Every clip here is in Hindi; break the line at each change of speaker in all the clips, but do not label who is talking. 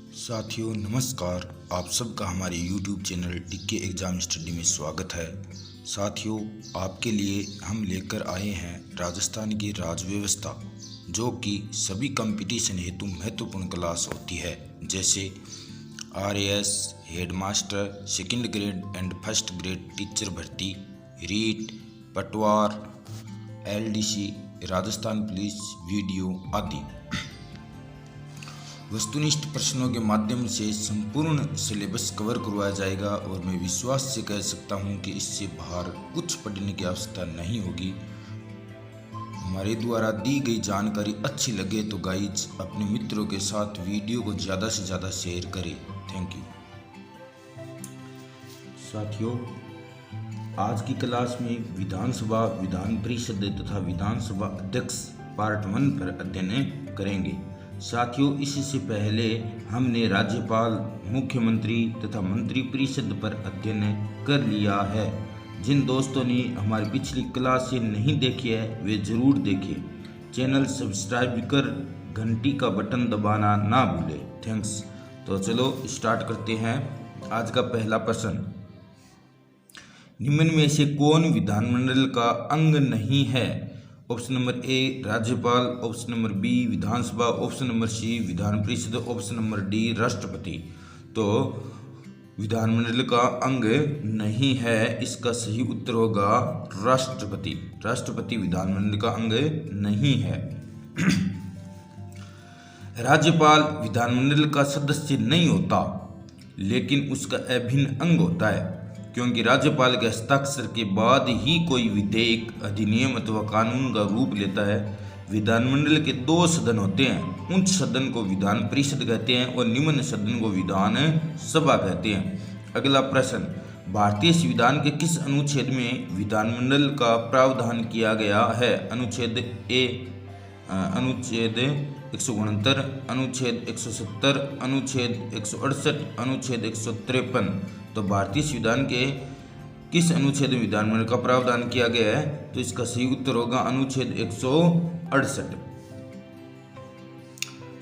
साथियों नमस्कार। आप सबका हमारे YouTube चैनल टिक्के एग्ज़ाम स्टडी में स्वागत है। साथियों आपके लिए हम लेकर आए हैं राजस्थान की राज्य व्यवस्था, जो कि सभी कंपटीशन हेतु महत्वपूर्ण क्लास होती है, जैसे RAS, headmaster, second grade and first grade teacher भर्ती, रीट, पटवार, LDC, राजस्थान पुलिस, वीडियो आदि। वस्तुनिष्ठ प्रश्नों के माध्यम से संपूर्ण सिलेबस कवर करवाया जाएगा और मैं विश्वास से कह सकता हूं कि इससे बाहर कुछ पढ़ने की आवश्यकता नहीं होगी। हमारे द्वारा दी गई जानकारी अच्छी लगे तो गाइज अपने मित्रों के साथ वीडियो को ज़्यादा से ज़्यादा शेयर करें। Thank you. साथियों आज की क्लास में विधानसभा, विधान परिषद तथा विधानसभा अध्यक्ष पार्ट 1 पर अध्ययन करेंगे। साथियों इससे पहले हमने राज्यपाल, मुख्यमंत्री तथा मंत्री परिषद पर अध्ययन कर लिया है। जिन दोस्तों ने हमारी पिछली क्लासें नहीं देखी है वे जरूर देखें। चैनल सब्सक्राइब कर घंटी का बटन दबाना ना भूलें। थैंक्स। तो चलो स्टार्ट करते हैं। आज का पहला प्रश्न, निम्न में से कौन विधानमंडल का अंग नहीं है? ऑप्शन नंबर ए राज्यपाल, ऑप्शन नंबर बी विधानसभा, ऑप्शन नंबर सी Vidhan Parishad, option number D राष्ट्रपति। तो विधानमंडल का अंग नहीं है, इसका सही उत्तर होगा राष्ट्रपति। राष्ट्रपति विधानमंडल का अंग नहीं है। राज्यपाल विधानमंडल का सदस्य नहीं होता, लेकिन उसका अभिन्न अंग होता है, क्योंकि राज्यपाल के हस्ताक्षर के बाद ही कोई विधेयक, अधिनियम अथवा कानून का रूप लेता है। विधानमंडल के 2 सदन होते हैं। उच्च सदन को विधान परिषद कहते हैं और निम्न सदन को विधान सभा कहते हैं। अगला प्रश्न, भारतीय संविधान के किस अनुच्छेद में विधानमंडल का प्रावधान किया गया है? अनुच्छेद ए, अनुच्छेद 169, अनुच्छेद 170, अनुच्छेद 168, अनुच्छेद 153। तो भारतीय संविधान के किस अनुच्छेद में विधानमंडल का प्रावधान किया गया है? तो इसका सही उत्तर होगा अनुच्छेद 168।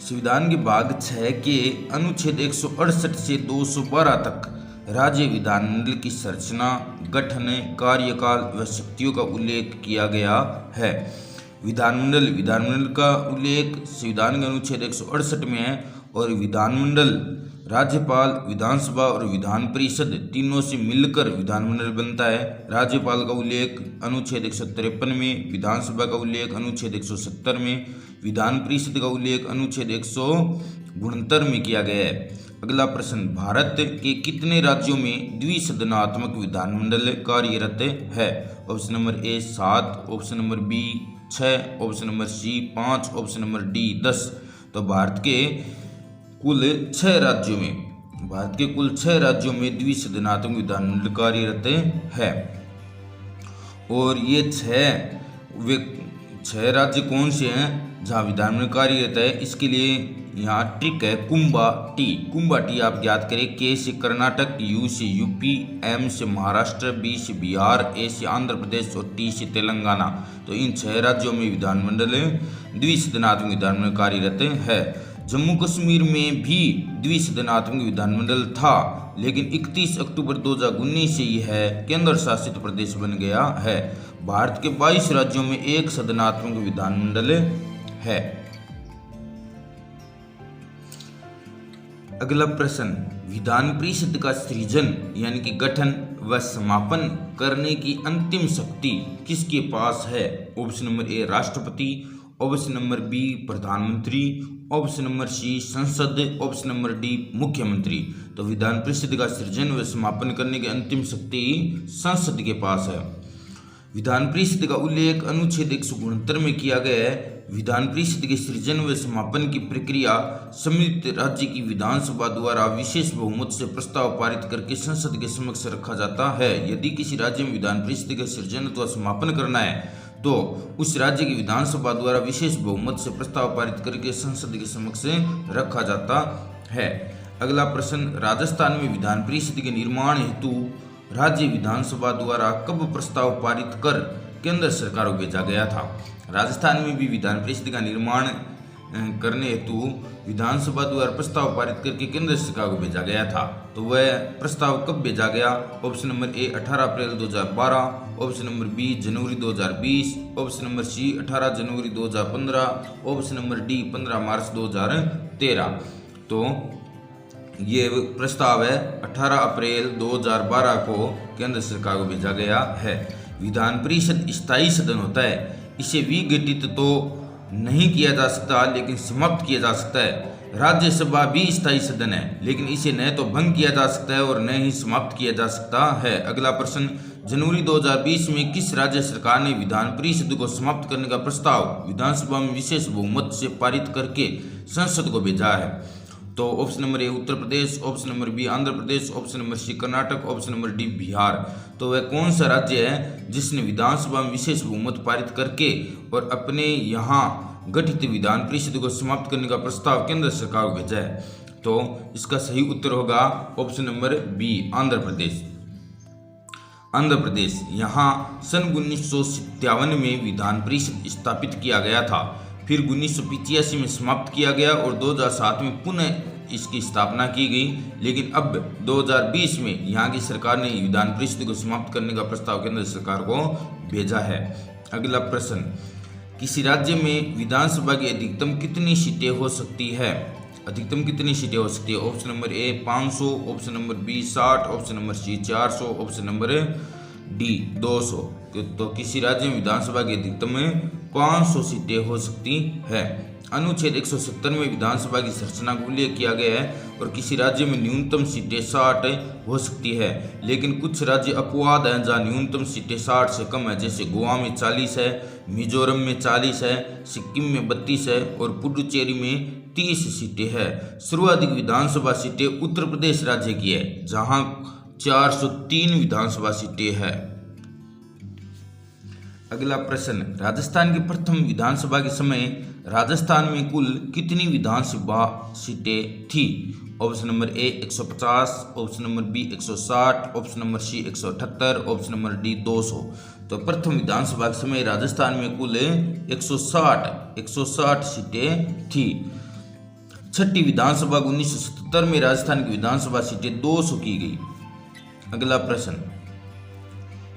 संविधान के भाग 6 के अनुच्छेद 168 से 212 तक राज्य विधानमंडल की संरचना, गठन, कार्यकाल व शक्तियों का उल्लेख किया गया है। विधानमंडल का उल्लेख संविधान के अनुच्छेद 168 में है और विधानमंडल राज्यपाल, विधानसभा और विधान परिषद तीनों से मिलकर विधानमंडल बनता है। राज्यपाल का उल्लेख अनुच्छेद 153 में, विधानसभा का उल्लेख अनुच्छेद 170 में, विधान परिषद का उल्लेख अनुच्छेद 169 में किया गया है। अगला प्रश्न, भारत के कितने राज्यों में द्विसदनात्मक विधानमंडल कार्यरत है? Option number A 7, option number B 6, option number C 5, option number D 10। तो भारत के कुल 6 राज्यों में द्विसदनात्मक विधानमंडल कार्यरत है। और ये 6 राज्य कौन से हैं जहाँ विधानमंडल कार्यरत है? इसके लिए यहाँ ट्रिक है, कुंभा टी आप याद करें। के से कर्नाटक, यू से यूपी, एम से महाराष्ट्र, बी से बिहार, ए से आंध्र प्रदेश और टी से तेलंगाना। तो इन 6 राज्यों में विधानमंडल द्विसदनात्मक विधानमंडल कार्यरत है। जम्मू कश्मीर में भी द्विसदनात्मक विधानमंडल था, लेकिन 31 अक्टूबर 2019 से यह केंद्र शासित प्रदेश बन गया है। भारत के 22 राज्यों में एक सदनात्मक विधानमंडल है। अगला प्रश्न, विधान परिषद का सृजन यानी कि गठन व समापन करने की अंतिम शक्ति किसके पास है? ऑप्शन नंबर ए राष्ट्रपति, ऑप्शन नंबर बी प्रधानमंत्री, ऑप्शन नंबर सी संसद, ऑप्शन नंबर डी मुख्यमंत्री। तो विधान परिषद का सृजन व समापन करने की अंतिम शक्ति संसद के पास है। विधान परिषद का उल्लेख अनुच्छेद 169 में किया गया है। विधान परिषद के सृजन व समापन की प्रक्रिया सम्मिलित राज्य की विधानसभा द्वारा विशेष बहुमत से प्रस्ताव पारित करके संसद के समक्ष रखा जाता है। यदि किसी राज्य में विधान परिषद के सृजन अथवा समापन करना है तो उस राज्य की विधानसभा द्वारा विशेष बहुमत से प्रस्ताव पारित करके संसद के समक्ष रखा जाता है। अगला प्रश्न, राजस्थान में विधान परिषद के निर्माण हेतु राज्य विधानसभा द्वारा कब प्रस्ताव पारित कर केंद्र सरकार को भेजा गया था? राजस्थान में भी विधान परिषद का निर्माण करने हेतु विधानसभा द्वारा प्रस्ताव पारित करके केंद्र सरकार को भेजा गया था। तो वह प्रस्ताव कब भेजा गया? Option number A 18 April 2012, option number B जनवरी 2020, ऑप्शन नंबर सी 18 जनवरी 2015, ऑप्शन नंबर डी 15 मार्च 2013। तो ये प्रस्ताव है 18 अप्रैल 2012 को केंद्र सरकार को भेजा गया है। विधान परिषद स्थायी सदन होता है, इसे विघटित तो नहीं किया जा सकता लेकिन समाप्त किया जा सकता है। राज्यसभा भी स्थायी सदन है, लेकिन इसे न तो भंग किया जा सकता है और न ही समाप्त किया जा सकता है। अगला प्रश्न, जनवरी 2020 में किस राज्य सरकार ने विधान परिषद को समाप्त करने का प्रस्ताव विधानसभा में विशेष बहुमत से पारित करके संसद को भेजा है? तो option number A Uttar Pradesh, option number B Andhra Pradesh, option number C Karnataka, option number D Bihar. तो वह कौन सा राज्य है जिसने विधानसभा में विशेष बहुमत पारित करके और अपने यहाँ गठित विधान परिषद को समाप्त करने का प्रस्ताव केंद्र सरकार को भेजा है? तो इसका सही उत्तर होगा ऑप्शन नंबर बी आंध्र प्रदेश। आंध्र प्रदेश यहाँ सन 1957 में विधान परिषद स्थापित किया गया था, फिर 1985 में समाप्त किया गया और 2007 में पुनः इसकी स्थापना की गई। लेकिन अब 2020 में यहाँ की सरकार ने विधान परिषद को समाप्त करने का प्रस्ताव केंद्र सरकार को भेजा है। अगला प्रश्न, किसी राज्य में विधानसभा की अधिकतम कितनी सीटें हो सकती है? अधिकतम कितनी सीटें हो सकती है? Option number A 500, option number B 60, option number C 400, option number D 200। तो किसी राज्य में विधानसभा की अधिकतम 500 सीटें हो सकती है। अनुच्छेद 170 में विधानसभा की संरचना का उल्लेख किया गया है और किसी राज्य में न्यूनतम सीटें 60 हो सकती है, लेकिन कुछ राज्य अपवाद हैं जहां न्यूनतम सीटें 60 से कम है, जैसे गोवा में 40 है, मिजोरम में 40 है, सिक्किम में 32 है और पुडुचेरी में 30 सीटें हैं। सर्वाधिक विधानसभा सीटें उत्तर प्रदेश राज्य की है, जहां 403 विधानसभा सीटें हैं। अगला प्रश्न, राजस्थान की प्रथम विधानसभा के समय राजस्थान में कुल कितनी विधानसभा सीटें थी? Option number A 150, option number B 160, option number C 178, option number D 200। तो प्रथम विधानसभा के समय राजस्थान में कुल 160 सीटें थी। छठी विधानसभा 1977 में राजस्थान की विधानसभा सीटें 200 की गई। अगला प्रश्न,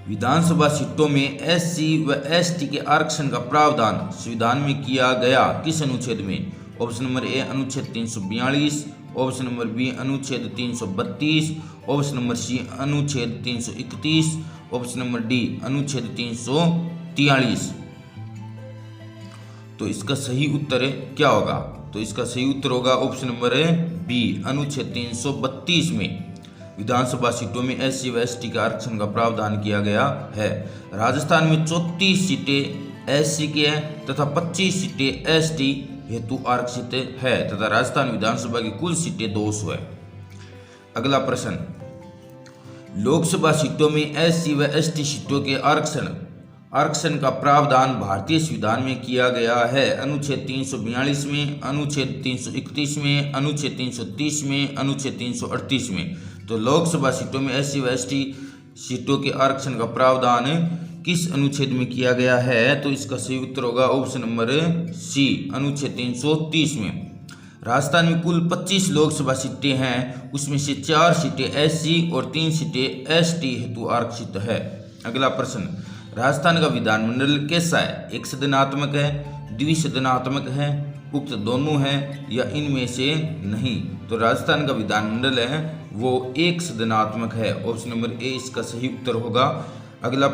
विधानसभा सीटों में एससी व एसटी के आरक्षण का प्रावधान संविधान में किया गया किस अनुच्छेद में? ऑप्शन नंबर ए अनुच्छेद 342, ऑप्शन नंबर बी अनुच्छेद 332, ऑप्शन नंबर सी अनुच्छेद 331, ऑप्शन नंबर डी अनुच्छेद 343। तो इसका सही उत्तर क्या होगा? तो इसका सही उत्तर होगा ऑप्शन नंबर बी अनुच्छेद 332 में विधानसभा सीटों में एससी व एसटी का आरक्षण का प्रावधान किया गया है। राजस्थान में 34 सीटें एससी की है तथा 25 सीटें एसटी हेतु आरक्षित है तथा राजस्थान विधानसभा की कुल सीटें 200 है। अगला प्रश्न, लोकसभा सीटों में एससी व एसटी सीटों के आरक्षण का प्रावधान भारतीय संविधान में किया गया है। अनुच्छेद 342 में, अनुच्छेद 331 में, अनुच्छेद 330 में, अनुच्छेद 338 में। तो लोकसभा सीटों में एससी व एसटी सीटों के आरक्षण का प्रावधान किस अनुच्छेद में किया गया है? तो इसका सही उत्तर होगा ऑप्शन नंबर सी अनुच्छेद 330 में। राजस्थान में कुल 25 लोकसभा सीटें हैं, उसमें से 4 सीटें एससी और 3 सीटें एसटी हेतु आरक्षित है। अगला प्रश्न, राजस्थान का विधानमंडल कैसा है? एक सदनात्मक है, द्विसदनात्मक है, उक्त दोनों है या इनमें से नहीं? तो राजस्थान का विधानमंडल है वो एक सदनात्मक है। ऑप्शन नंबर ए इसका सही उत्तर होगा। अगला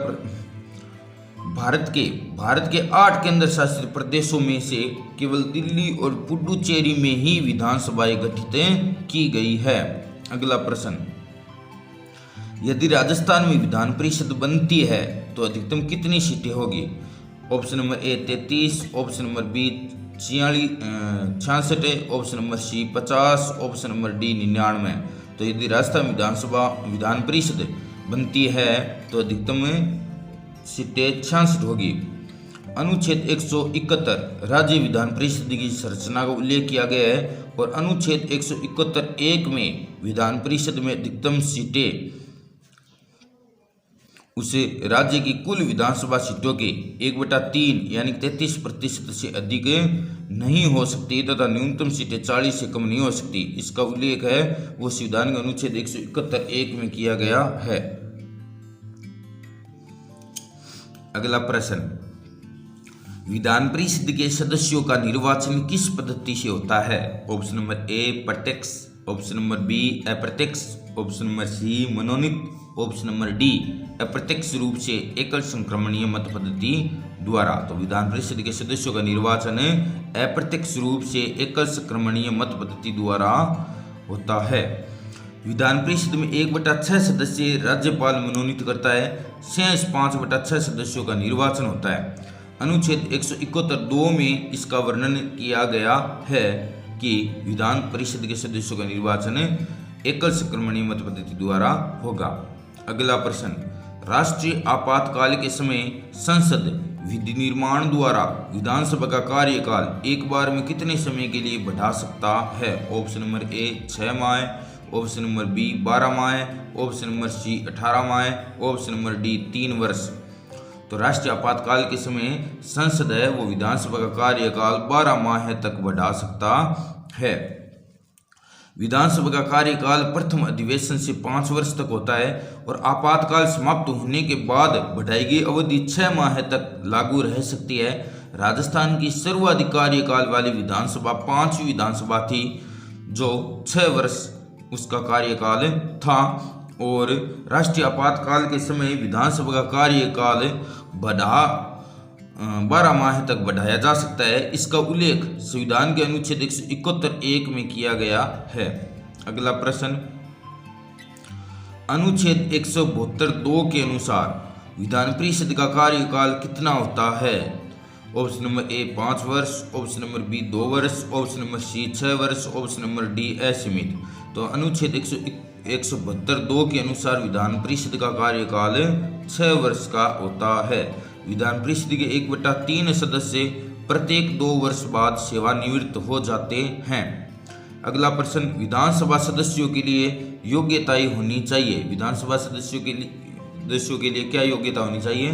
भारत के 8 केंद्र शासित प्रदेशों में से केवल दिल्ली और पुडुचेरी में ही विधानसभाएं गठित की गई है। अगला प्रश्न, यदि राजस्थान में विधान परिषद बनती है तो अधिकतम कितनी सीटें होगी? Option number A 33, option number B 66, option number C 50, option number D 99। तो यदि राजस्थान विधान परिषद बनती है तो अधिकतम सीटें 66 होगी। अनुच्छेद 171 राज्य विधान परिषद की संरचना का उल्लेख किया गया है और अनुच्छेद 171(1) में विधान परिषद में अधिकतम सीटें उसे राज्य की कुल विधानसभा सीटों के 1/3 यानी 33% से अधिक नहीं हो सकती तथा न्यूनतम सीटें 40 से कम नहीं हो सकती। इसका उल्लेख है वो संविधान के अनुच्छेद 171 में किया गया है। अगला प्रश्न, विधान परिषद के सदस्यों का निर्वाचन किस पद्धति से होता है? ऑप्शन नंबर ए प्रत्यक्ष, ऑप्शन नंबर बी अप्रत्यक्ष, ऑप्शन नंबर सी मनोनीत, ऑप्शन नंबर डी अप्रत्यक्ष रूप से एकल संक्रमणीय मत पद्धति द्वारा। तो विधान परिषद के सदस्यों का निर्वाचन अप्रत्यक्ष रूप से एकल संक्रमणीय मत पद्धति द्वारा होता है। विधान परिषद में 1/6 सदस्य राज्यपाल मनोनीत करता है। शेष 5/6 सदस्यों का निर्वाचन होता है। अनुच्छेद 171(2) में इसका वर्णन किया गया है कि विधान परिषद के सदस्यों का निर्वाचन एकल संक्रमणीय मत पद्धति द्वारा होगा। अगला प्रश्न, राष्ट्रीय आपातकाल के समय संसद विधि निर्माण द्वारा विधानसभा का कार्यकाल एक बार में कितने समय के लिए बढ़ा सकता है? ऑप्शन नंबर ए 6 माह, ऑप्शन नंबर बी 12 माह, ऑप्शन नंबर सी 18 माह, ऑप्शन नंबर डी 3 वर्ष। तो राष्ट्रीय आपातकाल के समय संसद है वो विधानसभा का कार्यकाल 12 माह तक बढ़ा सकता है। विधानसभा का कार्यकाल प्रथम अधिवेशन से 5 वर्ष तक होता है और आपातकाल समाप्त होने के बाद बढ़ाई गई अवधि 6 माह तक लागू रह सकती है। राजस्थान की सर्वाधिक कार्यकाल वाली विधानसभा 5वीं विधानसभा थी जो 6 वर्ष उसका कार्यकाल था और राष्ट्रीय आपातकाल के समय विधानसभा का कार्यकाल 12 माह तक बढ़ाया जा सकता है। इसका उल्लेख संविधान के अनुच्छेद 171(1) में किया गया है। अगला प्रश्न, अनुच्छेद 172(2) के अनुसार विधान परिषद का कार्यकाल कितना होता है? ऑप्शन नंबर ए 5 वर्ष, ऑप्शन नंबर बी 2 वर्ष, ऑप्शन नंबर सी 6 वर्ष, ऑप्शन नंबर डी असीमित। तो अनुच्छेद 172(2) के अनुसार विधान परिषद का कार्यकाल 6 वर्ष का होता है। विधान परिषद के 1/3 सदस्य प्रत्येक 2 वर्ष बाद सेवानिवृत्त हो जाते हैं। अगला प्रश्न, विधानसभा सदस्यों के लिए योग्यताएं होनी चाहिए। विधानसभा सदस्यों के लिए क्या योग्यता होनी चाहिए?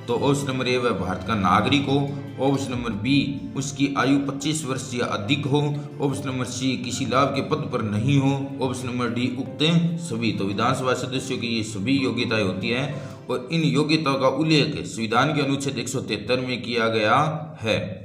तो ऑप्शन नंबर ए वह भारत का नागरिक हो, ऑप्शन नंबर बी उसकी आयु 25 वर्ष या अधिक हो, ऑप्शन नंबर सी किसी लाभ के पद पर नहीं हो, ऑप्शन नंबर डी उक्त सभी। तो विधानसभा सदस्यों की ये सभी योग्यताएं होती हैं और इन योग्यताओं का उल्लेख संविधान के अनुच्छेद 173 में किया गया है।